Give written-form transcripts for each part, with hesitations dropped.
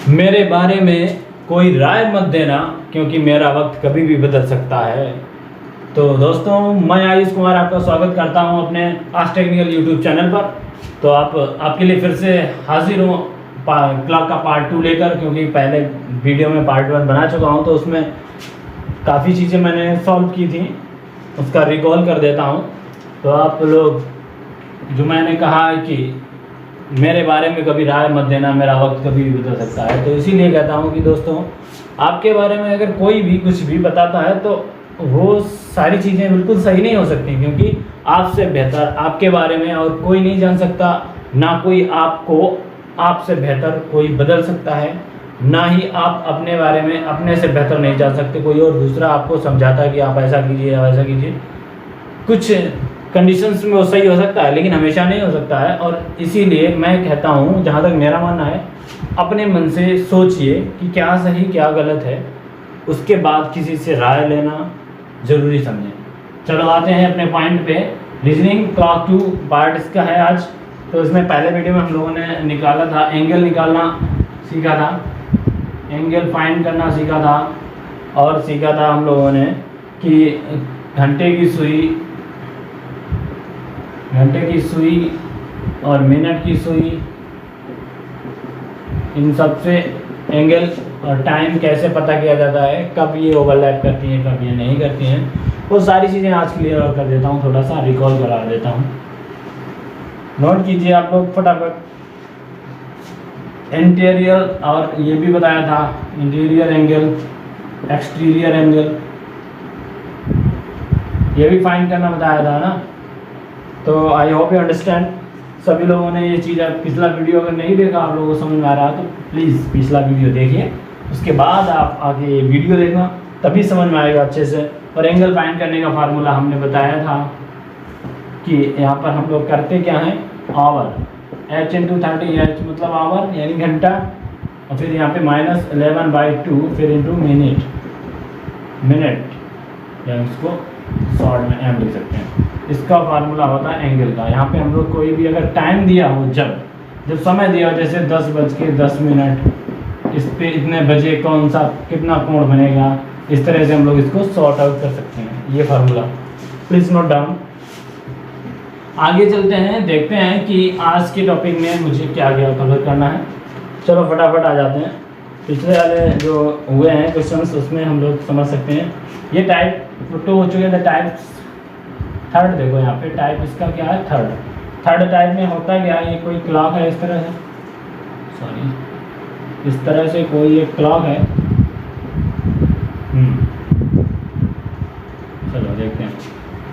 मेरे बारे में कोई राय मत देना क्योंकि मेरा वक्त कभी भी बदल सकता है। तो दोस्तों, मैं आयुष कुमार आपका स्वागत करता हूं अपने आज टेक्निकल यूट्यूब चैनल पर। तो आपके लिए फिर से हाजिर हूं क्लॉक का पार्ट 2 लेकर, क्योंकि पहले वीडियो में पार्ट 1 बना चुका हूं तो उसमें काफ़ी चीज़ें मैंने सॉल्व की थी, उसका रिकॉल कर देता हूं। तो आप लोग जो मैंने कहा है कि मेरे बारे में कभी राय मत देना, मेरा वक्त कभी भी बदल सकता है, तो इसीलिए कहता हूँ कि दोस्तों, आपके बारे में अगर कोई भी कुछ भी बताता है तो वो सारी चीज़ें बिल्कुल सही नहीं हो सकती, क्योंकि आपसे बेहतर आपके बारे में और कोई नहीं जान सकता। ना कोई आपको आपसे बेहतर कोई बदल सकता है, ना ही आप अपने बारे में अपने से बेहतर नहीं जान सकते। कोई और दूसरा आपको समझाता है कि आप ऐसा कीजिए या वैसा कीजिए, कुछ कंडीशंस में वो सही हो सकता है लेकिन हमेशा नहीं हो सकता है। और इसीलिए मैं कहता हूँ, जहाँ तक मेरा मानना है, अपने मन से सोचिए कि क्या सही क्या गलत है, उसके बाद किसी से राय लेना ज़रूरी समझें। चलो आते हैं अपने पॉइंट पे। रीजनिंग क्लॉक 2 पार्ट इसका है आज। तो इसमें पहले वीडियो में हम लोगों ने निकाला था, एंगल निकालना सीखा था, एंगल फाइंड करना सीखा था, और सीखा था हम लोगों ने कि घंटे की सुई और मिनट की सुई, इन सब से एंगल और टाइम कैसे पता किया जाता है, कब ये ओवरलैप करती हैं कब ये नहीं करती हैं, वो सारी चीज़ें आज क्लियर कर देता हूँ, थोड़ा सा रिकॉल करा देता हूँ। नोट कीजिए आप लोग फटाफट। इंटीरियर, और ये भी बताया था, इंटीरियर एंगल, एक्सटीरियर एंगल, ये भी फाइंड करना बताया था ना। तो आई होप यू अंडरस्टैंड। सभी लोगों ने ये चीज़, पिछला वीडियो अगर नहीं देखा, आप लोगों को समझ में आ रहा तो प्लीज़ पिछला वीडियो देखिए, उसके बाद आप आगे ये वीडियो देखना, तभी समझ में आएगा अच्छे से। और एंगल फाइंड करने का फार्मूला हमने बताया था कि यहाँ पर हम लोग करते क्या हैं, आवर, h × 30, h मतलब आवर यानी घंटा, और फिर यहाँ पे -11/2 फिर इंटू मिनट, या उसको शॉर्ट में m लिख सकते हैं। इसका फार्मूला होता है एंगल का। यहाँ पे हम लोग कोई भी अगर टाइम दिया हो, जब समय दिया हो, जैसे 10:10, इस पे इतने बजे कौन सा कितना कोण बनेगा, इस तरह से हम लोग इसको सॉर्ट आउट कर सकते हैं। ये फार्मूला प्लीज़ नोट डाउन। आगे चलते हैं, देखते हैं कि आज के टॉपिक में मुझे क्या क्या कवर करना है। चलो फटाफट आ जाते हैं। पिछले वाले जो हुए हैं क्वेश्चंस, उसमें हम लोग समझ सकते हैं। ये टाइप 2 हो चुके थे, टाइप्स थर्ड देखो यहाँ पे, टाइप इसका क्या है, थर्ड टाइप में होता क्या है, ये कोई क्लॉक है इस तरह से, सॉरी इस तरह से कोई एक क्लॉक है। चलो देखते हैं,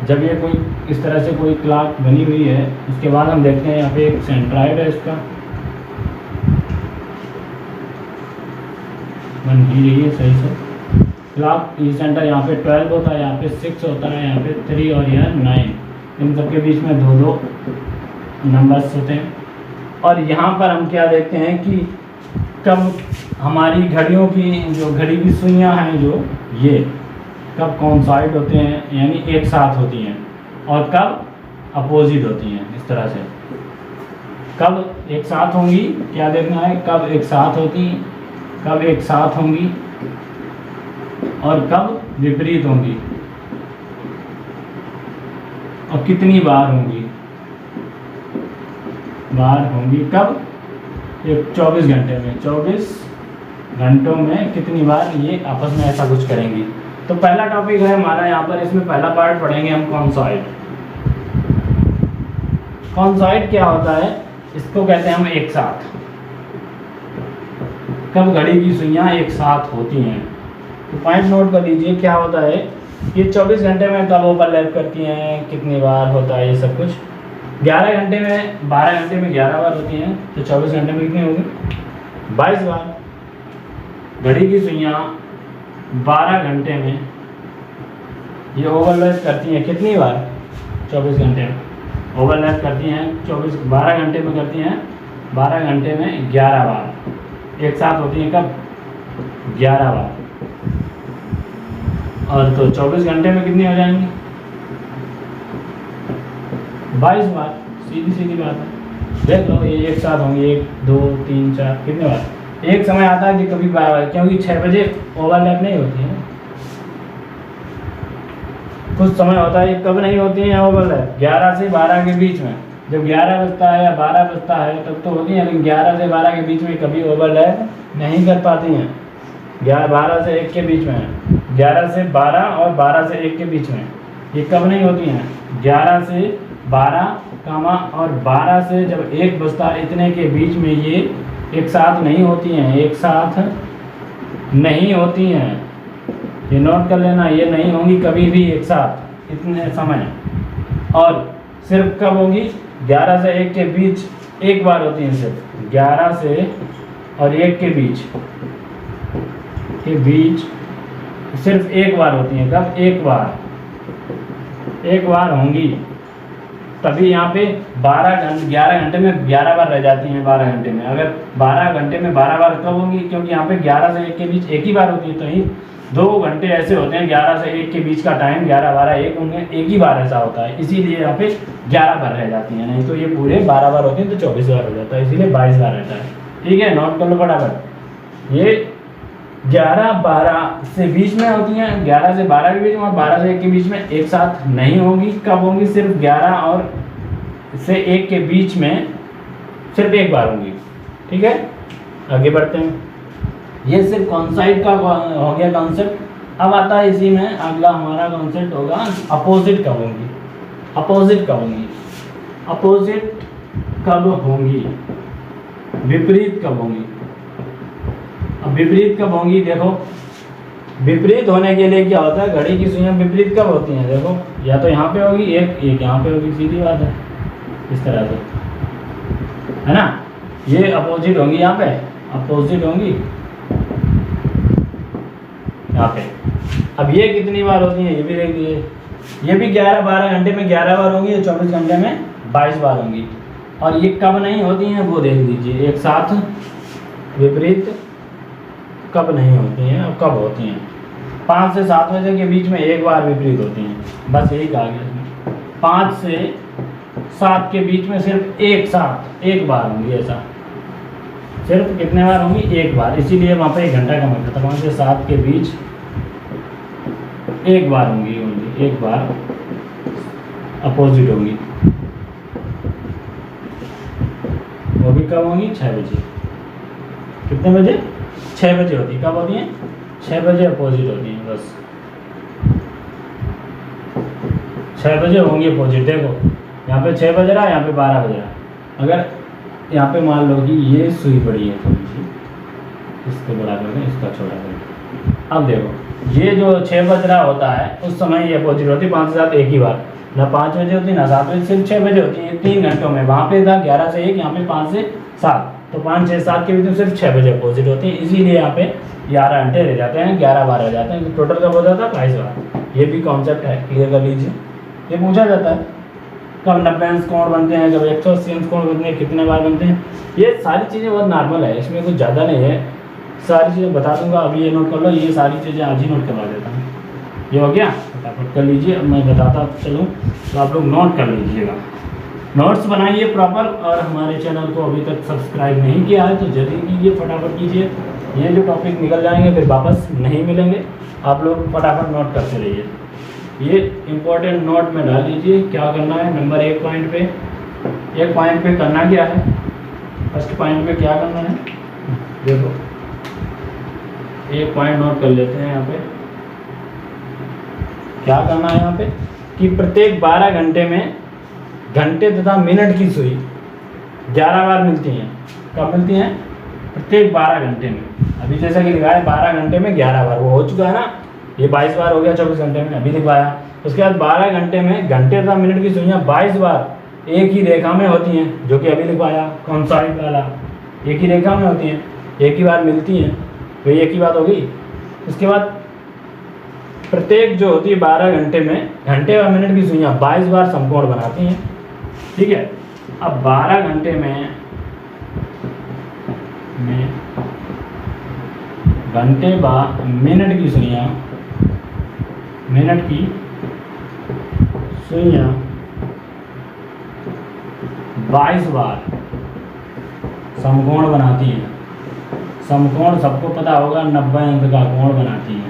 जब ये कोई इस तरह से कोई क्लॉक बनी हुई है, उसके बाद हम देखते हैं यहाँ पे एक सेंट्राइड है, इसका बन ही रही है सही से क्लॉक। ई सेंटर यहाँ पे 12 होता है, यहाँ पे 6 होता है, यहाँ पे 3 और यहाँ 9, इन सब के बीच में 2-2 नंबर्स होते हैं। और यहाँ पर हम क्या देखते हैं कि कब हमारी घड़ियों की, जो घड़ी की सुइयाँ हैं, जो ये कब कॉन्साइड होते हैं, यानी एक साथ होती हैं, और कब अपोजिट होती हैं। इस तरह से कब एक साथ होंगी, क्या देखना है, कब एक साथ होती, कब एक साथ होंगी, और कब विपरीत होंगी, और कितनी बार होंगी, कब, एक 24 घंटे में, 24 घंटों में कितनी बार ये आपस में ऐसा कुछ करेंगी। तो पहला टॉपिक है हमारा यहाँ पर, इसमें पहला पार्ट पढ़ेंगे हम कॉन्साइड। कॉन्साइड क्या होता है, इसको कहते हैं हम एक साथ, कब घड़ी की सुइयाँ एक साथ होती हैं। तो पॉइंट नोट कर लीजिए, क्या होता है, ये 24 घंटे में कब ओवरलैप करती हैं, कितनी बार होता है, ये सब कुछ। 11 घंटे में, 12 घंटे में 11 बार होती हैं, तो 24 घंटे में कितनी होगी, 22 बार। घड़ी की सुइयाँ 12 घंटे में ये ओवरलैप करती हैं कितनी बार, 24 घंटे में ओवरलैप करती हैं, 12 घंटे में करती हैं, 12 घंटे में 11 बार एक साथ होती हैं, कब, 11 बार। और तो 24 घंटे में कितनी हो जाएंगी, 22 बार। सीधी बात है, देख लो, ये एक साथ होंगे, 1 2 3 4, कितने बार, एक समय आता है कि कभी क्योंकि 6 बजे ओवरलैप नहीं होती है, कुछ समय होता है कब नहीं होती है ओवरलैप, 11 से 12 के बीच में। जब 11 बजता है या 12 बजता है तब तो होती है, लेकिन 11 से 12 के बीच में कभी ओवरलैप नहीं कर पाती हैं। 12 से 1 के बीच में, 11 से 12 और 12 से 1 के बीच में ये कब नहीं होती हैं? 11 से 12 कामा और 12 से जब 1 बजता है इतने के बीच में ये एक साथ नहीं होती हैं, एक साथ नहीं होती हैं। ये नोट कर लेना, ये नहीं होंगी कभी भी एक साथ इतने समय। और सिर्फ कब होंगी? 11 से 1 के बीच एक बार होती हैं, सिर्फ 11 से और 1 के बीच सिर्फ एक बार होती हैं। कब? एक बार होंगी, तभी यहाँ पे 11 घंटे में 11 बार रह जाती हैं। 12 घंटे में अगर 12 घंटे में 12 बार कब होंगी? क्योंकि यहाँ पे 11 से 1 के बीच एक ही बार होती है, तो ही 2 घंटे ऐसे होते हैं 11 से 1 के बीच का टाइम, 11, 12, 1 होंगे, एक ही बार ऐसा होता है, इसीलिए यहाँ पे 11 बार रह जाती हैं। नहीं तो ये पूरे 12 बार होती हैं तो 24 बार हो जाता है, इसीलिए 22 बार रहता है। ठीक है, नोट कर लो फटाफट। ये 11, 12 से बीच में होती हैं, 11 से 12 के बीच में और 12 से 1 के बीच में एक साथ नहीं होंगी। कब होंगी? सिर्फ 11 और से 1 के बीच में सिर्फ एक बार होंगी। ठीक है, आगे बढ़ते हैं। ये सिर्फ कॉन्साइड का हो गया कॉन्सेप्ट। अब आता है इसी में अगला हमारा कॉन्सेप्ट होगा अपोजिट कब होंगी। अपोजिट कब होंगी? अपोजिट कब होंगी? विपरीत कब होंगी? अब विपरीत कब होंगी? देखो, विपरीत होने के लिए क्या होता है, घड़ी की सुइयां विपरीत कब होती हैं? देखो, या तो यहाँ पे होगी एक यहाँ पे होगी, सीधी बात है, इस तरह से, है ना। ये अपोजिट होंगी, यहाँ पे अपोजिट होंगी, यहाँ पे। अब ये कितनी बार होती है ये भी देख लीजिए। ये भी 11-12 घंटे में 11 बार होंगी, 24 घंटे में 22 बार होंगी। और ये कब नहीं होती हैं वो देख लीजिए एक साथ। विपरीत कब नहीं होती हैं और कब होती हैं? 5 से 7 बजे के बीच में एक बार विपरीत होती हैं, बस यही कहा गया इसमें। 5 से 7 के बीच में सिर्फ एक साथ एक बार होंगी, ऐसा सिर्फ कितने बार होंगी? एक बार, इसीलिए वहाँ पे 1 घंटा का मतलब था। 5 से 7 के बीच एक बार होंगी, ओनली एक बार अपोजिट होंगी। वो भी कब होंगी? 6 बजे। कितने बजे? 6 बजे होती है। कब होती हैं? 6 बजे अपोजिट होती हैं, बस 6 बजे होंगी अपोजिट। देखो यहाँ पे 6 बज रहा है, यहाँ पे 12 बज रहा है। अगर यहाँ पे मान लो कि ये सुई पड़ी है थोड़ी सी, इसको बड़ा कर दें, इसका छोटा कर दें। अब देखो ये जो 6 बज रहा होता है उस समय ये अपोजिट होती है। 5 से 7 एक ही बार, ना 5 बजे होती ना 7 बजे, सिर्फ 6 बजे होती है 3 घंटों में। वहाँ पे था 11 से 1, यहाँ पे 5 से 7, तो 5, 6, 7 के बीच में सिर्फ 6 बजे अपोजिट होती है। इसीलिए यहाँ पे 11 घंटे रह जाते हैं, 11 बार रह जाते हैं। तो टोटल कब हो जाता है? 22 बार। ये भी कॉन्सेप्ट है, क्लियर कर लीजिए। ये पूछा जाता है कब 90 अंश कोण बनते हैं, कब 180 अंश कोण बनते हैं, कितने बार बनते हैं। ये सारी चीज़ें बहुत नॉर्मल है, इसमें कुछ ज़्यादा नहीं है, सारी चीज़ें बता दूंगा। अभी ये नोट कर लो, ये सारी चीज़ें आज ही नोट करवा देता हूँ। ये हो गया, फटाफट कर लीजिए। अब मैं बताता चलूँ तो आप लोग नोट कर लीजिएगा, नोट्स बनाइए प्रॉपर। और हमारे चैनल को अभी तक सब्सक्राइब नहीं किया है तो जल्दी कीजिए, फटाफट कीजिए। ये जो टॉपिक निकल जाएंगे फिर वापस नहीं मिलेंगे, आप लोग फटाफट नोट करते रहिए। ये इम्पोर्टेंट नोट में डाल लीजिए। क्या करना है? नंबर 1 पॉइंट पे, 1 पॉइंट पे करना क्या है? फर्स्ट पॉइंट पे क्या करना है? देखो 1 पॉइंट नोट कर लेते हैं। यहाँ पे क्या करना है? यहाँ पे कि प्रत्येक 12 घंटे में घंटे तथा मिनट की सुई 11 बार मिलती हैं। कब मिलती हैं? प्रत्येक 12 घंटे में। अभी जैसा कि लिखा है 12 घंटे में 11 बार, वो हो चुका है ना। ये 22 बार हो गया 24 घंटे में, अभी लिखवाया। उसके बाद 12 घंटे में घंटे तथा मिनट की सुइयाँ 22 बार एक ही रेखा में होती हैं, जो कि अभी लिखवाया कॉन्साइड वाला। एक ही रेखा में होती हैं, एक ही बार मिलती हैं, तो एक ही बात होगी। उसके बाद प्रत्येक जो होती है 12 घंटे में घंटे व मिनट की सुइयाँ 22 बार समकोण बनाती हैं। ठीक है, अब 12 घंटे में घंटे व मिनट की सुइयाँ 22 बार समकोण बनाती हैं। समकोण सबको पता होगा 90 अंक का कोण बनाती है,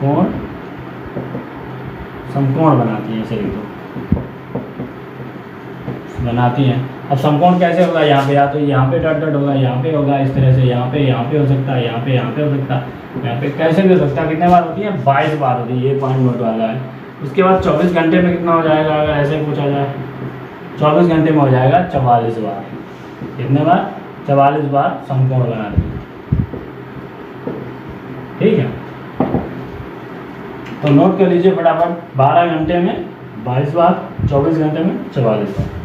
कोण समकोण बनाती है, सही तो बनाती हैं। अब समकोण कैसे होगा, यहाँ पे या तो यहाँ पे डॉट डॉट होगा, यहाँ पे होगा, इस तरह से यहाँ पे हो सकता है, यहाँ पे हो सकता है, यहाँ पे कैसे भी हो सकता है। कितने बार होती है, 22 बार होती है, ये पॉइंट नोट वाला है। उसके बाद 24 घंटे में कितना हो जाएगा, अगर ऐसे पूछा जाए 24 घंटे में हो जाएगा 44 बार। कितने बार, 44 बार समकोण बनाती है। ठीक है, तो नोट कर लीजिए फटाफट, 12 घंटे में 22 बार, 24 घंटे में 44 बार।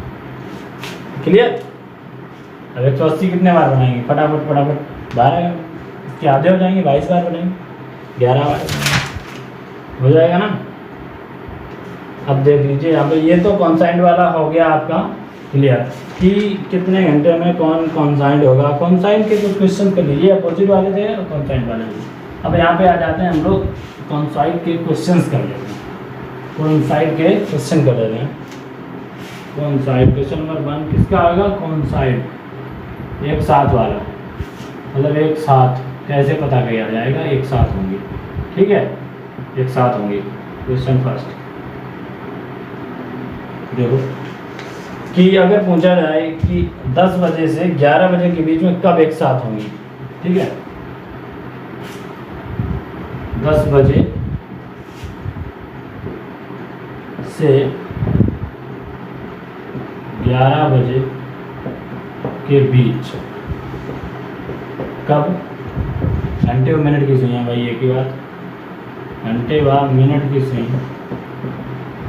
क्लियर। अब 180 कितने बार बनाएंगे, फटाफट फटाफट, 12 इसके आधे हो जाएंगे, 22 बार बनाएंगे, 11 बार हो जाएगा ना। अब देख लीजिए यहाँ पे, ये तो कॉन्साइंट वाला हो गया आपका क्लियर कि कितने घंटे में कौन कॉन्साइंट होगा। कॉन्साइंट के कुछ क्वेश्चन कर लीजिए, अपोजिट वाले थे और कॉन्साइंट वाले थे। अब यहाँ पे आ जाते हैं हम लोग, कॉन्साइंट के क्वेश्चन कर लेते हैं, कॉन्साइंट के क्वेश्चन कर लेते हैं। कॉन्साइड क्वेश्चन नंबर 1 किसका आएगा, कॉन्साइड एक साथ वाला, मतलब एक साथ कैसे पता किया जाएगा, एक साथ होंगे। ठीक है, एक साथ होंगे। क्वेश्चन फर्स्ट देखो कि अगर पूछा जाए कि 10 बजे से 11 बजे के बीच में कब एक साथ होंगी। ठीक है, 10 बजे से 11 बजे के बीच कब, घंटे व मिनट की सुइयाँ भाई, एक ही बात, घंटे व मिनट की सुइयाँ,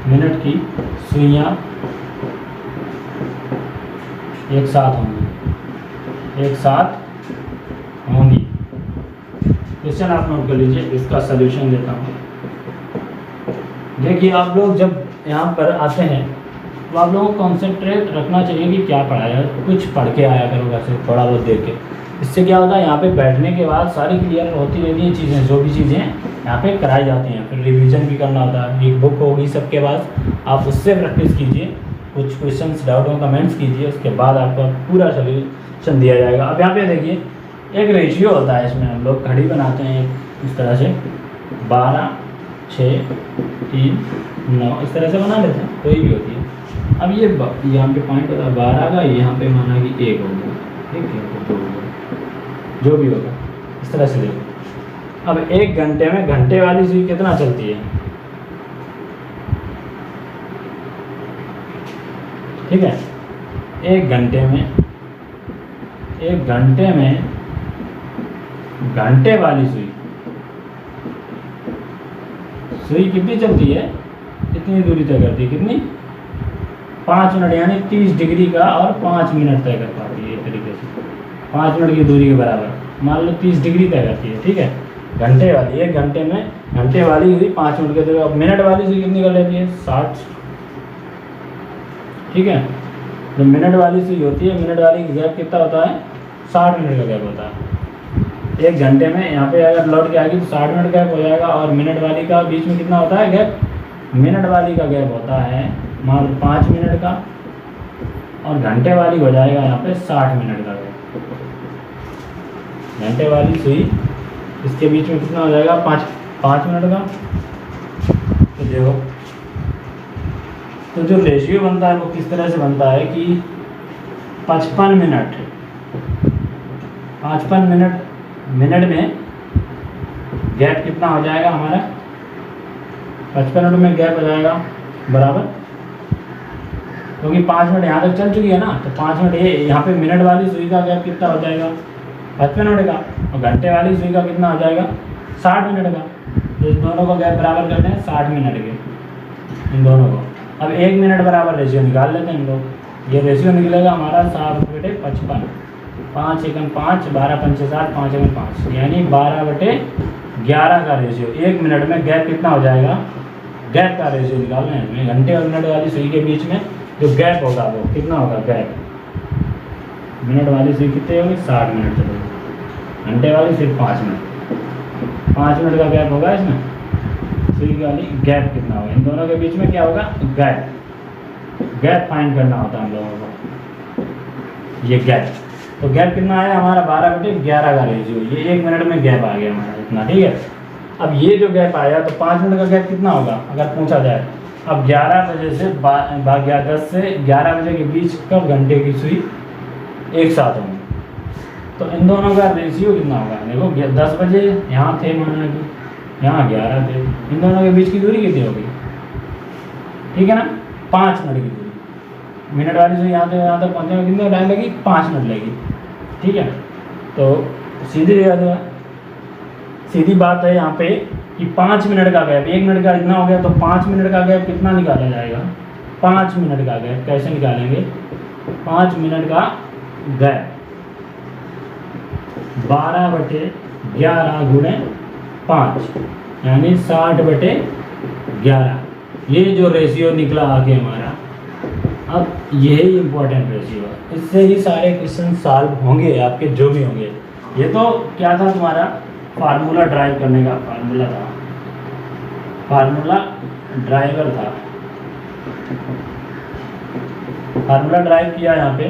मिनट की सुइयाँ एक साथ होंगी, एक साथ होंगी। क्वेश्चन आप नोट कर लीजिए, इसका सलूशन देता हूँ। देखिए आप लोग जब यहाँ पर आते हैं तो आप लोगों को कॉन्सेंट्रेट रखना चाहिए कि क्या पढ़ाया है, कुछ पढ़ के आया करो वैसे, थोड़ा बहुत देख के। इससे क्या होता है, यहाँ पे बैठने के बाद सारी क्लियर होती रहती हैं चीज़ें, जो भी चीज़ें यहाँ पे कराई जाती हैं। फिर रिवीजन भी करना होता है, एक बुक होगी सबके पास, आप उससे प्रैक्टिस कीजिए, कुछ क्वेश्चंस डाउट हो कमेंट्स कीजिए, उसके बाद आपका पूरा सोल्यूशन दिया जाएगा। अब यहाँ पे देखिए एक रेशियो होता है, इसमें हम लोग घड़ी बनाते हैं इस तरह से, 12, 6, 3, 9 इस तरह से बना लेते हैं, कोई भी होती है। अब ये यहाँ पे पॉइंट होता है 12 का, यहाँ पे माना कि 1 हो गया, ठीक है, तो 2 हो गया, जो भी होगा इस तरह से देखो। अब 1 घंटे में घंटे वाली सुई कितना चलती है, ठीक है, 1 घंटे में, 1 घंटे में घंटे वाली सुई, सुई कितनी चलती है, कितनी दूरी तय करती है, कितनी, 5 मिनट, यानी 30 डिग्री का और 5 मिनट तय कर पाती है, एक तरीके से 5 मिनट की दूरी के बराबर, मान लो 30 डिग्री तय करती है। ठीक है, घंटे वाली, 1 घंटे में घंटे वाली हुई 5 मिनट के दूरी। अब मिनट वाली सुई कितनी कर लेती है, 60। ठीक है, जो मिनट वाली सुई होती है, मिनट वाली गैप कितना होता है, 60 मिनट का गैप होता है। 1 घंटे में यहाँ पे अगर लौट के आएगी तो 60 मिनट गैप हो जाएगा, और मिनट वाली का बीच में कितना होता है गैप, मिनट वाली का गैप होता है मान 5 मिनट का, और घंटे वाली हो जाएगा यहाँ पे 60 मिनट का गैप। घंटे वाली सुई इसके बीच में कितना हो जाएगा, 5 मिनट का। तो देखो, तो जो रेशियो बनता है वो किस तरह से बनता है कि 55 मिनट, 55 मिनट, मिनट में गैप कितना हो जाएगा हमारा, 55 मिनट में गैप हो जाएगा बराबर, क्योंकि 5 मिनट यहाँ तक चल चुकी है ना, तो 5 मिनट ये यहाँ पे मिनट वाली सुई का गैप कितना हो जाएगा, 55 मिनट का, और घंटे वाली सुई का कितना हो जाएगा, 60 मिनट का। तो इस दोनों को गैप बराबर करते हैं 60 मिनट के, इन दोनों को। अब 1 मिनट बराबर रेशियो निकाल लेते हैं हम लोग। ये रेशियो निकलेगा हमारा 7/55, 5 एकम 5, 12 पंचे 7, 5 एकम 5, यानी 12/11 का रेशियो। 1 मिनट में गैप कितना हो जाएगा, गैप का रेशियो निकालना है हमें। घंटे और मिनट वाली सुई के बीच में जो गैप होगा वो कितना होगा, गैप। मिनट वाली सुई कितने होगी, 60 मिनट चलेगी, घंटे वाली सिर्फ 5 मिनट, 5 मिनट का गैप होगा इसमें। सुई वाली गैप कितना होगा, इन दोनों के बीच में क्या होगा, गैप। गैप फाइंड करना होता है हम लोगों को, ये गैप। तो गैप कितना आया हमारा 12/11 का रेशियो, ये 1 मिनट में गैप आ गया हमारा इतना, ठीक है। अब ये जो गैप आया तो 5 मिनट का गैप कितना होगा अगर पूछा जाए। अब 11 बजे से 10 से 11 बजे के बीच कब घंटे की सुई एक साथ होंगी, तो इन दोनों का रेशियो कितना होगा। देखो 10 बजे यहाँ थे, माना कि यहाँ 11 थे, इन दोनों के बीच की दूरी कितनी होगी, ठीक है ना, 5 मिनट की दूरी। मिनट वाली सुई यहाँ से यहाँ तक पहुँचने में कितना टाइम लगेगी, 5 मिनट लगेगी, ठीक है। तो सीधी बात है यहाँ पे कि 5 मिनट का गैप, 1 मिनट का इतना हो गया तो 5 मिनट का गैप कितना निकाला जाएगा। 5 मिनट का गैप कैसे निकालेंगे, 5 मिनट का गैप 12/11 गुणे 5 यानी 60/11, ये जो रेशियो निकला आगे हमारा। अब यही इम्पोर्टेंट रेशियो है, इससे ही सारे क्वेश्चन सॉल्व होंगे आपके जो भी होंगे। ये तो क्या था तुम्हारा फार्मूला ड्राइव करने का फार्मूला था, फार्मूला ड्राइवर था, फार्मूला ड्राइव किया यहाँ पे।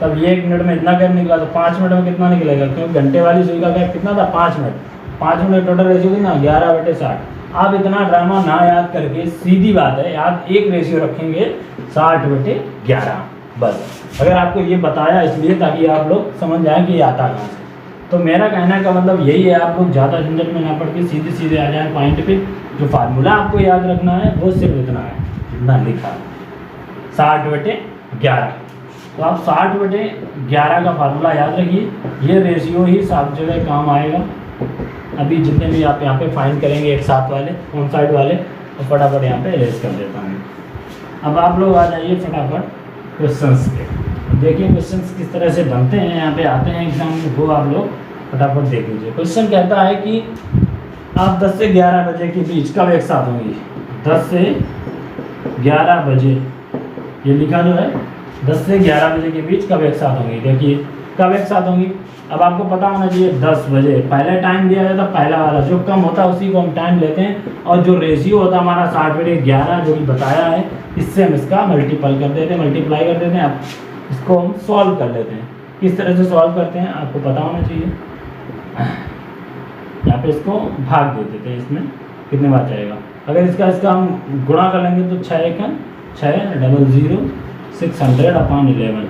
तब ये 1 मिनट में इतना गैप निकला तो 5 मिनट में कितना निकलेगा, क्योंकि घंटे वाली सुई का गैप कितना था 5 मिनट। 5 मिनट टोटल रेशियो कितना 11/60। आप इतना ड्रामा ना याद करके सीधी बात है याद एक रेशियो रखेंगे 60/11 बस। अगर आपको ये बताया इसलिए ताकि आप लोग समझ जाएं कि ये आता कहाँ से। तो मेरा कहने का मतलब यही है, आप लोग ज़्यादा झंझट में ना पड़ के सीधे सीधे आ जाएं पॉइंट पे। जो फार्मूला आपको याद रखना है वो सिर्फ इतना है, इतना लिखा 60/11। तो आप 60/11 का फार्मूला याद रखिए, ये रेशियो ही सब जगह काम आएगा। अभी जितने भी आप यहाँ पे फाइंड करेंगे एक साथ वाले ऑन साइड वाले, तो फटाफट यहाँ पे इरेज कर देता हूँ। अब आप लोग आ जाइए फटाफट क्वेश्चंस पे, देखिए क्वेश्चंस किस तरह से बनते हैं, यहाँ पे आते हैं एग्जाम में, वो आप लोग फटाफट देख लीजिए। क्वेश्चन कहता है कि आप 10 से 11 बजे के बीच कब एक साथ होंगी। 10 से 11 बजे ये लिखा जो है, 10 से 11 बजे के बीच कब एक साथ होंगी। देखिए कब एक साथ होंगी, अब आपको पता होना चाहिए 10 बजे पहले टाइम दिया जाता, पहला वाला जो कम होता है उसी को हम टाइम लेते हैं, और जो रेशियो होता है हमारा 60/11 जो भी बताया है, इससे हम इसका मल्टीप्लाई कर देते हैं। अब इसको हम सॉल्व कर लेते हैं। किस तरह से सॉल्व करते हैं आपको पता होना चाहिए। यहाँ पे इसको भाग दे देते हैं, इसमें कितने बार जाएगा। अगर इसका हम गुणा कर लेंगे तो 6 0 600/11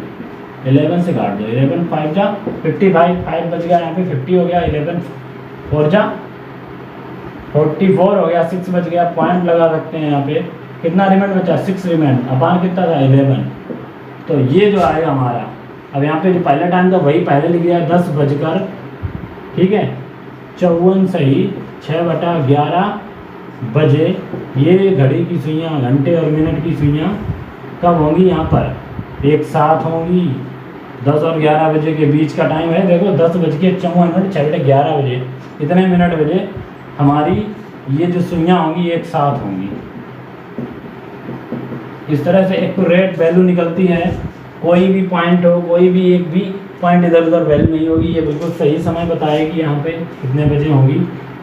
11 से काट दो, 11 5 जा 55, 5 बच गया यहाँ पे 50 हो गया, 11 4 जा 44 हो गया, 6 बच गया, पॉइंट लगा सकते हैं यहाँ पे। कितना रिमेंड बचा 6 रिमेंड, अपान कितना था 11। तो ये जो आएगा हमारा, अब यहाँ पे जो पहला टाइम था वही पहले लिख दिया 10 बजकर, ठीक है 54 सही 6/11 बजे। ये घड़ी की सुइयाँ, घंटे और मिनट की सुइयाँ कब होंगी, यहाँ पर एक साथ होंगी। 10 और 11 बजे के बीच का टाइम है, देखो 10:54 6/11 बजे, इतने मिनट बजे हमारी ये जो सुइयाँ होंगी एक साथ होंगी। इस तरह से एक्यूरेट वैल्यू निकलती है। कोई भी पॉइंट हो, कोई भी एक भी पॉइंट इधर उधर वैल्यू नहीं होगी, ये बिल्कुल सही समय बताएगी यहाँ पे कितने बजे होंगी,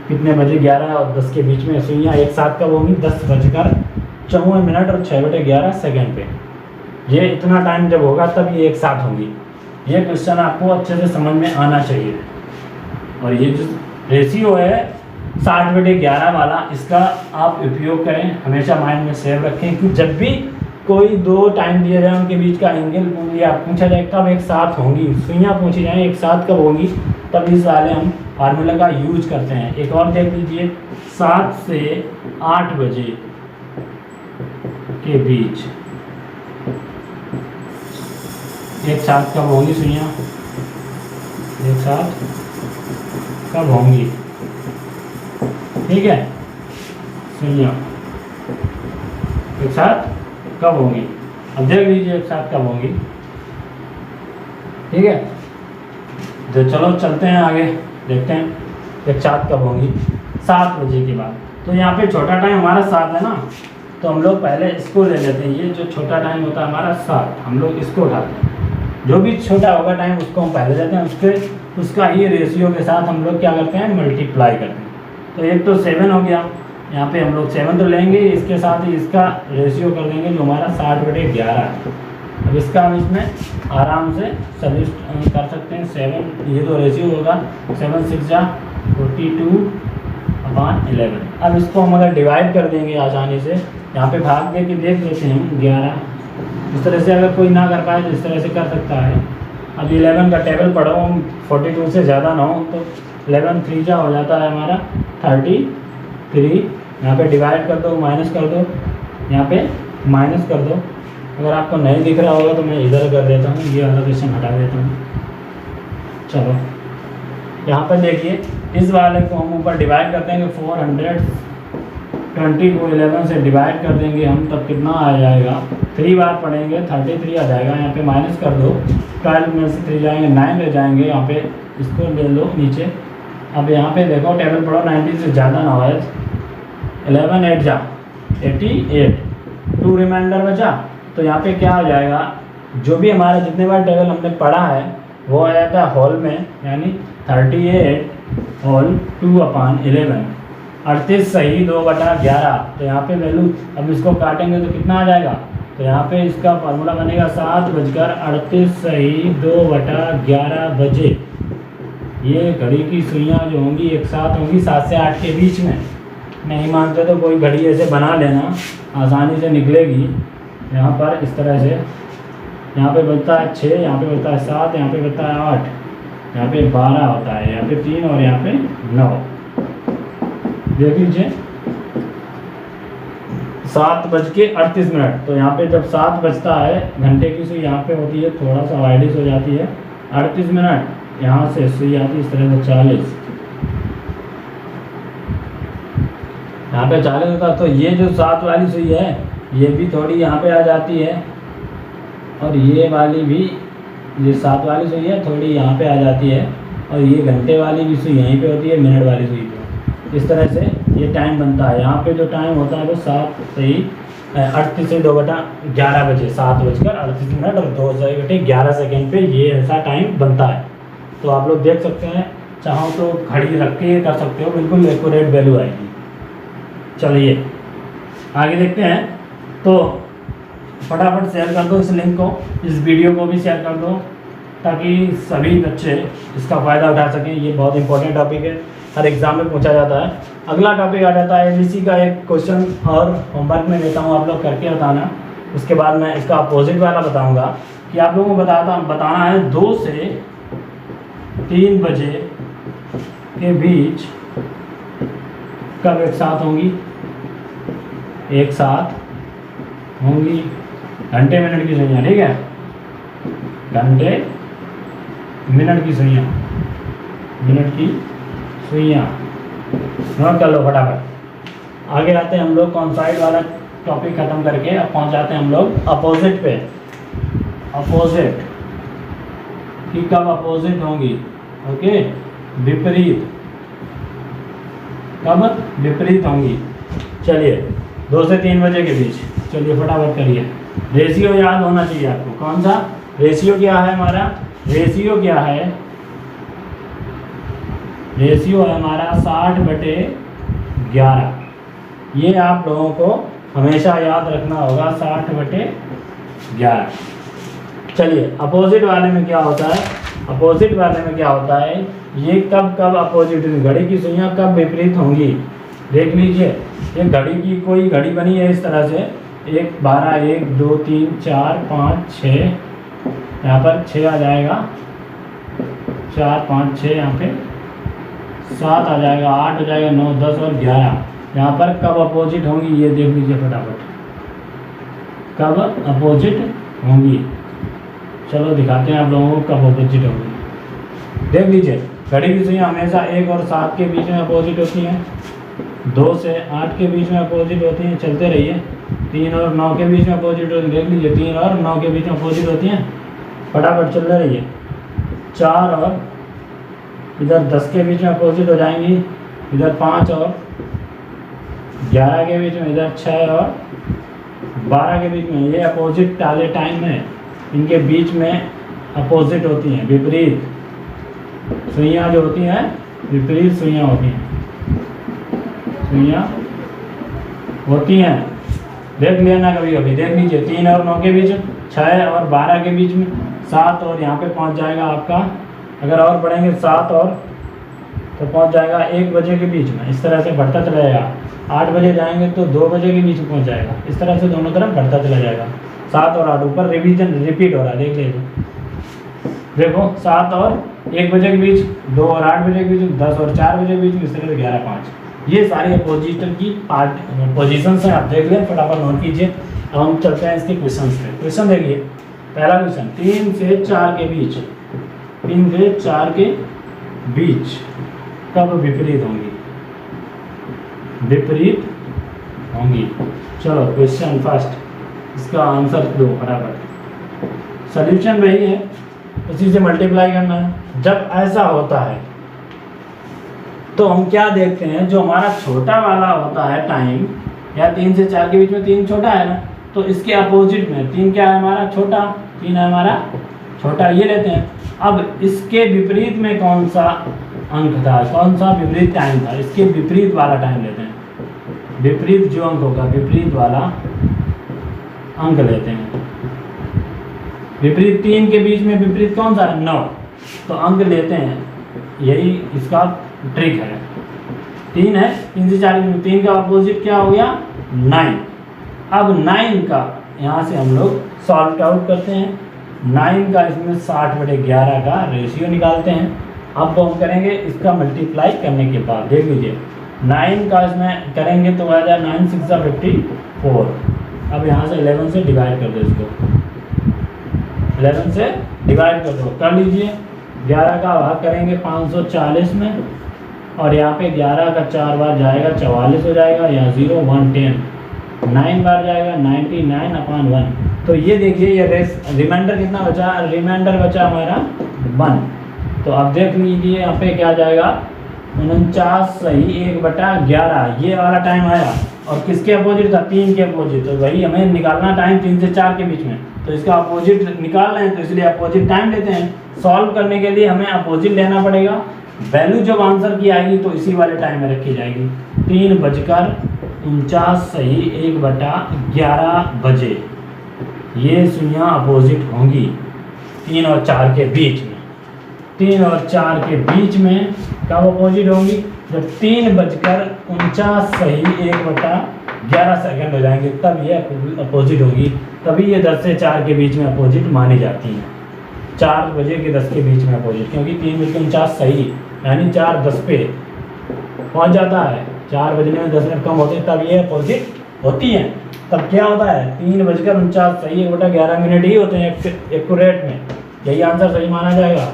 कितने बजे 11 और 10 के बीच में सुइयाँ एक साथ कब होंगी, 10:54 और 6/11 सेकेंड पे। ये इतना टाइम जब होगा तब ये एक साथ होंगी। ये क्वेश्चन आपको अच्छे से समझ में आना चाहिए। और ये जो रेशियो है 60/11 वाला, इसका आप उपयोग करें, हमेशा माइंड में सेव रखें कि जब भी कोई दो टाइम दिए जाए उनके बीच का एंगल या पूछा जाए कब एक साथ होंगी, सुइयाँ पूछी जाए एक साथ कब होंगी, तब इस वाले हम फार्मूला का यूज करते हैं। एक और देख लीजिए, 7 से 8 बजे के बीच एक साथ कब होंगी सुइयाँ, एक साथ कब होंगी, ठीक है, सुइयाँ एक साथ कब होंगी। अब देख लीजिए एक साथ कब होंगी, ठीक है। तो चलो चलते हैं आगे, देखते हैं एक साथ कब होंगी। 7 बजे के बाद, तो यहाँ पे छोटा टाइम हमारा 7 है ना, तो हम लोग पहले इसको ले लेते हैं। ये जो छोटा टाइम होता है हमारा 7, हम लोग इसको उठाते हैं। जो भी छोटा होगा टाइम उसको हम पहले लेते हैं, उसका ही रेशियो के साथ हम लोग क्या करते हैं, मल्टीप्लाई करते हैं। तो एक तो 7 हो गया, यहाँ पे हम लोग 7 तो लेंगे, इसके साथ ही इसका रेशियो कर देंगे जो हमारा 60/11 है। अब इसका हम इसमें आराम से सर्विस कर सकते हैं। 7 ये तो रेशियो होगा, 7 6 जा 42/11। अब इसको हम अगर डिवाइड कर देंगे आसानी से, यहाँ पे भाग दे के देख लेते हैं हम 11। इस तरह से अगर कोई ना कर पाए तो इस तरह से कर सकता है। अब 11 का टेबल पढ़ो, 42 से ज़्यादा ना हो तो 11 3 जा हो जाता है हमारा 33। यहाँ पे डिवाइड कर दो, माइनस कर दो, यहाँ पे माइनस कर दो। अगर आपको नहीं दिख रहा होगा तो मैं इधर कर देता हूँ, ये वाला क्वेश्चन हटा देता हूँ। चलो यहाँ पर देखिए, इस वाले को हम ऊपर डिवाइड कर देंगे। 420 को 11 से डिवाइड कर देंगे हम, तब कितना आ जाएगा, 3 बार पढ़ेंगे 33 आ जाएगा। यहाँ पे माइनस कर दो, 12 में से 3 जाएंगे 9 रह जाएंगे। यहाँ पे इसको ले लो नीचे। अब यहाँ पे देखो टेबल पढ़ो, 90 से ज़्यादा ना हो। 11 8 जा 88, 2 रिमाइंडर बचा। तो यहाँ पे क्या हो जाएगा, जो भी हमारा जितने बार टेबल हमने पढ़ा है वो आ जाता है होल में, यानी 38 होल 2/11। 38 सही 2/11। तो यहाँ पे वैल्यू, अब इसको काटेंगे तो कितना आ जाएगा, तो यहाँ पे इसका फार्मूला बनेगा 7:38 सही 2/11 बजे। ये घड़ी की सुइयाँ जो होंगी एक साथ होंगी 7 से 8 के बीच में। नहीं मानते तो कोई घड़ी ऐसे बना लेना, आसानी से निकलेगी। यहाँ पर इस तरह से, यहाँ पे बचता है 6, यहाँ पे बचता है 7, यहाँ पे बचता है 8, यहाँ पे 12 होता है, यहाँ पे 3 और यहाँ पे 9। देख लीजिए 7:38। तो यहाँ पे जब 7 बजता है, घंटे की सुई यहाँ पे होती है, थोड़ा सा वाइडिश हो जाती है, 38 मिनट यहाँ से सुई आती है इस तरह से 40, यहाँ पे 40 होता। तो ये जो 7 वाली सुई है ये भी थोड़ी यहाँ पे आ जाती है, और ये वाली भी, ये 7 वाली सुई है थोड़ी यहाँ पे आ जाती है, और ये घंटे वाली भी सुई यहीं पे होती है, मिनट वाली सुई पे। इस तरह से ये टाइम बनता है। यहाँ पे जो टाइम होता है वो 7 से 38 से 2/11 बजे, 7:38 और 2/11 सेकेंड पे ये ऐसा टाइम बनता है। तो आप लोग देख सकते हैं, चाहो तो घड़ी रख के कर सकते हो, बिल्कुल एक्यूरेट वैल्यू आएगी। चलिए आगे देखते हैं। तो फटाफट शेयर कर दो इस लिंक को, इस वीडियो को भी शेयर कर दो, ताकि सभी बच्चे इसका फ़ायदा उठा सकें। ये बहुत इंपॉर्टेंट टॉपिक है, हर एग्ज़ाम में पूछा जाता है। अगला टॉपिक आ जाता है ABC का एक क्वेश्चन, और होमवर्क में देता हूँ, आप लोग करके बताना। उसके बाद मैं इसका अपोजिट वाला बताऊँगा कि आप लोगों को बताना है 2 से 3 बजे के बीच कब एक साथ होंगी, एक साथ होंगी घंटे मिनट की सुइयाँ। ठीक है, घंटे मिनट की सुइयाँ, मिनट की सुइयाँ नोट कर लो फटाफट। आगे आते हैं हम लोग कॉन्साइड वाला टॉपिक ख़त्म करके, अब पहुँच जाते हैं हम लोग अपोजिट पे। अपोजिट कि कब अपोजिट होंगी, ओके, विपरीत, कब विपरीत होंगी। चलिए 2 से 3 बजे के बीच, चलिए फटाफट करिए। रेशियो याद होना चाहिए आपको, कौन सा रेशियो क्या है हमारा, रेशियो क्या है, रेशियो है हमारा 60/11। ये आप लोगों को हमेशा याद रखना होगा, 60/11। चलिए अपोजिट वाले में क्या होता है, अपोजिट वाले में क्या होता है, ये कब कब अपोजिट, घड़ी की सुइयाँ कब विपरीत होंगी। देख लीजिए, ये घड़ी की कोई घड़ी बनी है इस तरह से, 1 12 1 2 3 4 5 6, यहाँ पर 6 आ जाएगा, 4 5 6, यहाँ पे 7 आ जाएगा, 8 हो जाएगा, 9 10 और 11। यहाँ पर कब अपोजिट होंगी ये देख लीजिए फटाफट, कब अपोजिट होंगी। चलो दिखाते हैं आप लोगों को कब अपोजिट होंगी। देख लीजिए, घड़ी की सुइयाँ हमेशा 1 और 7 के बीच में अपोजिट होती हैं, 2 से 8 के बीच में अपोजिट होती हैं, चलते रहिए। 3 और 9 के बीच में अपोजिट होती है, देख लीजिए 3 और 9 के बीच में अपोजिट होती हैं, फटाफट चलते रहिए। 4 और इधर 10 के बीच में अपोजिट हो जाएंगी, इधर 5 और 11 के बीच में, इधर 6 और 12 के बीच में। ये अपोजिट वाले टाइम में इनके बीच में अपोजिट होती हैं, विपरीत सुइयाँ जो होती हैं, विपरीत सुइयाँ होती हैं, सुइयाँ होती हैं। देख लिया ना कभी कभी, देख लीजिए 3 और 9 के बीच 6 और 12 के बीच में 7 और यहाँ पे पहुँच जाएगा आपका, अगर और बढ़ेंगे 7 और तो पहुँच जाएगा 1 बजे के बीच में। इस तरह से बढ़ता चला जाएगा। 8 बजे जाएंगे तो 2 बजे के बीच में पहुँच जाएगा। इस तरह से दोनों तरफ बढ़ता चला जाएगा। 7 और 8 ऊपर रिवीजन रिपीट हो रहा है, देख लीजिए। देखो 7 और 1 बजे के बीच, 2 और 8 बजे के बीच, 10 और 4 बजे के बीच में, इस तरह से 11 5। ये सारी अपोजिटर की पोजीशंस हैं, आप देख लें, फटाफट नोट कीजिए। अब हम चलते हैं इसके क्वेश्चन पे। क्वेश्चन देखिए, पहला क्वेश्चन 3 से 4 के बीच, 3 से 4 के बीच कब विपरीत होंगी? विपरीत होंगी। चलो क्वेश्चन फर्स्ट, इसका आंसर दो फटाफट। सॉल्यूशन वही है, उसी से मल्टीप्लाई करना है। जब ऐसा होता है तो हम क्या देखते हैं, जो हमारा छोटा वाला होता है टाइम, या 3 से 4 के बीच में 3 छोटा है ना, तो इसके अपोजिट में 3 क्या है हमारा? छोटा। 3 है हमारा छोटा, ये लेते हैं। अब इसके विपरीत में कौन सा अंक था, कौन सा विपरीत टाइम था? इसके विपरीत वाला टाइम लेते हैं। विपरीत जो अंक होगा, विपरीत वाला अंक लेते हैं। विपरीत 3 के बीच में विपरीत कौन सा है? 9। तो अंक लेते हैं, यही इसका ट्रिक है। 3 है, 3 से 4 में 3 का अपोजिट क्या हो गया? 9। अब 9 का यहाँ से हम लोग सॉल्व आउट करते हैं। 9 का इसमें 60/11 का रेशियो निकालते हैं। अब हम करेंगे इसका मल्टीप्लाई करने के बाद, देख लीजिए 9 का इसमें करेंगे तो आ जाए 9 6 54। अब यहाँ से 11 से डिवाइड कर दो, इसको 11 से डिवाइड कर दो, कर लीजिए। 11 का भाग करेंगे 540 में, और यहाँ पे 11 का 4 बार जाएगा 44 हो जाएगा, या 0 1 10, 9 बार जाएगा 99/1। तो ये देखिए, ये रिमाइंडर कितना बचा? रिमाइंडर बचा हमारा 1। तो अब देख लीजिए यहाँ पे क्या जाएगा, 49 सही 1/11। ये वाला टाइम आया, और किसके अपोजिट था? 3 के अपोजिट। तो वही हमें निकालना टाइम 3 से 4 के बीच में, तो इसका अपोजिट निकाल रहे हैं, तो इसलिए अपोजिट टाइम लेते हैं। सॉल्व करने के लिए हमें अपोजिट लेना पड़ेगा। वैल्यू जब आंसर की आएगी तो इसी वाले टाइम में रखी जाएगी। 3:49 सही 1/11 बजे ये सुइयाँ अपोजिट होंगी 3 और 4 के बीच में। 3 और 4 के बीच में कब अपोजिट होंगी? जब 3:49 सही 1/11 सेकंड हो जाएंगे, तब ये अपोजिट होगी। तभी ये 10 से 4 के बीच में अपोजिट मानी जाती हैं। 4 बजे के 10 के बीच में अपोजिट, क्योंकि 3:49 सही यानी 4:10 पे पहुंच जाता है। 4 बजने में 10 मिनट कम होते हैं, तब ये अपोजिट होती हैं। तब क्या होता है? 3:49 सही 1/11 ही होते हैं एक्यूरेट में। यही आंसर सही माना जाएगा।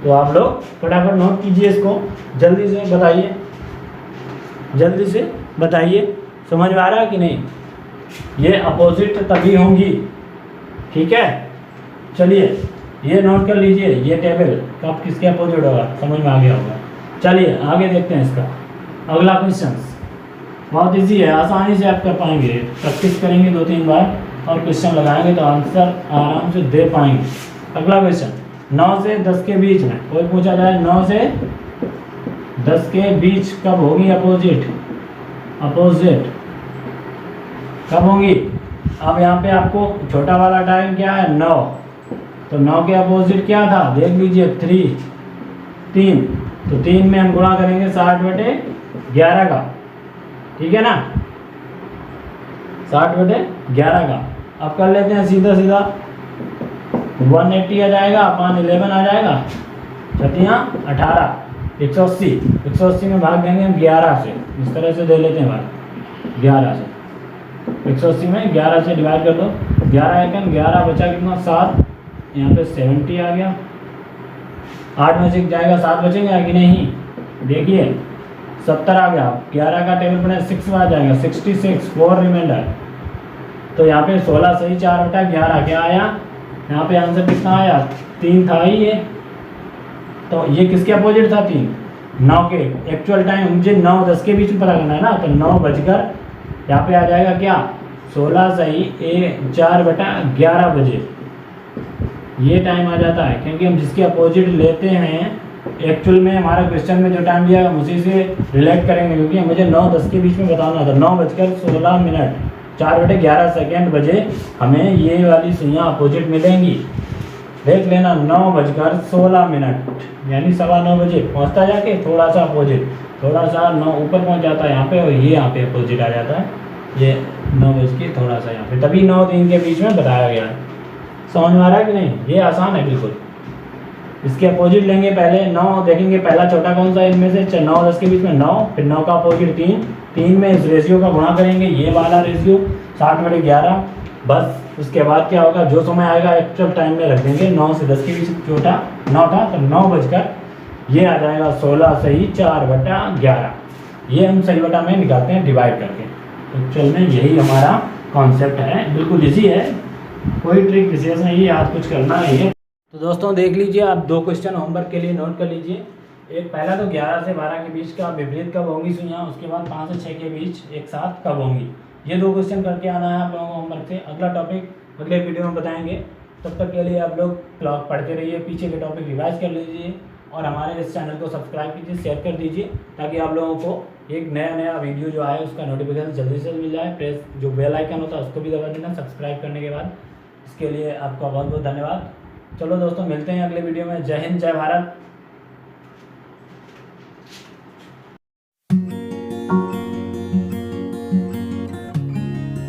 तो आप लोग फटाफट नोट कीजिए, इसको जल्दी से बताइए, जल्दी से बताइए। समझ में आ रहा है कि नहीं? ये अपोजिट तभी होंगी, ठीक है। चलिए ये नोट कर लीजिए, ये टेबल कब किसके अपोजिट होगा, समझ में आ गया होगा। चलिए आगे देखते हैं इसका अगला क्वेश्चन। बहुत इजी है, आसानी से आप कर पाएंगे। प्रैक्टिस करेंगे 2-3 बार और क्वेश्चन लगाएंगे तो आंसर आराम से दे पाएंगे। अगला क्वेश्चन 9 से 10 के बीच में कोई पूछा जाए, 9 से 10 के बीच कब होगी अपोजिट? अपोजिट कब होंगी? अब यहाँ पे आपको छोटा वाला टाइम क्या है? 9। तो 9 के अपोजिट क्या था? देख लीजिए 3। तो 3 में हम गुणा करेंगे 60/11 का, ठीक है ना, 60/11 का। अब कर लेते हैं सीधा सीधा, 180 आ जाएगा, अपॉन 11 आ जाएगा, 18, 180 में भाग देंगे हम 11 से। इस तरह से दे लेते हैं भाग 11 से। 180 में 11 से डिवाइड कर दो, 11 एकम 11 बचा कितना? 7। यहाँ पे 70 आ गया। 8 में से जाएगा 7 बचेंगे कि नहीं? देखिए 70 आ गया। 11 का टेबल बना 6 आ जाएगा, 66 4 रिमाइंडर। तो यहाँ पे 16 सही 4/11 क्या आया? यहाँ पे आंसर कितना आया? 3 था ही ये। तो ये किसके अपोजिट था? 3। 9 के एक्चुअल टाइम मुझे 9-10 के बीच में पता करना है ना, तो 9 बजकर यहाँ पे आ जाएगा क्या? 16 सही 4/11 बजे ये टाइम आ जाता है। क्योंकि हम जिसके अपोजिट लेते हैं एक्चुअल में हमारा क्वेश्चन में जो टाइम दिया हम उसी से रिलेट करेंगे, क्योंकि मुझे 9-10 के बीच में बताना था। 9:16 4/11 बजे हमें ये वाली सुइयाँ अपोजिट मिलेंगी। देख लेना 9:16 यानी 9:15 बजे पहुँचता जाके थोड़ा सा अपोजिट, थोड़ा सा 9 ऊपर पहुँच जाता है यहाँ पे, और ये यहाँ पे अपोजिट आ जाता है, ये 9 बज के थोड़ा सा यहाँ पे, तभी 9-3 के बीच में बताया गया है। समझ में आ रहा है कि नहीं? ये आसान है बिल्कुल। इसके अपोजिट लेंगे, पहले 9 देखेंगे, पहला छोटा कौन सा इनमें से, 9-10 के बीच में 9, फिर 9 का अपोजिट 3 में इस रेशियो का गुणा करेंगे, ये वाला रेशियो 60/11। बस उसके बाद क्या होगा, जो समय आएगा एक्चुअल टाइम में रख देंगे। 9 से 10 के बीच छोटा 9 था तो 9 बजकर ये आ जाएगा 16 सही 4/11। ये हम सही बटा में निकालते हैं डिवाइड करके। एक्चुअल में यही हमारा कॉन्सेप्ट है, बिल्कुल इजी है, कोई ट्रिक विशेष नहीं है, याद कुछ करना नहीं है। तो दोस्तों देख लीजिए, आप 2 क्वेश्चन होमवर्क के लिए नोट कर लीजिए। एक पहला तो 11 से 12 के बीच का विपरीत कब होंगी सुइयाँ, उसके बाद 5 से 6 के बीच एक साथ कब होंगी। ये 2 क्वेश्चन करके आना है आप लोगों को होमवर्क से। अगला टॉपिक अगले वीडियो में बताएंगे। तब तक के लिए आप लोग ब्लॉग पढ़ते रहिए, पीछे के टॉपिक रिवाइज कर लीजिए और हमारे इस चैनल को सब्सक्राइब कीजिए, शेयर कर दीजिए, ताकि आप लोगों को एक नया वीडियो जो आए उसका नोटिफिकेशन जल्दी से मिल जाए। प्रेस जो बेल आइकन होता है उसको भी दबा देना सब्सक्राइब करने के बाद। इसके लिए आपका बहुत बहुत धन्यवाद। चलो दोस्तों, मिलते हैं अगले वीडियो में। जय हिंद, जय भारत।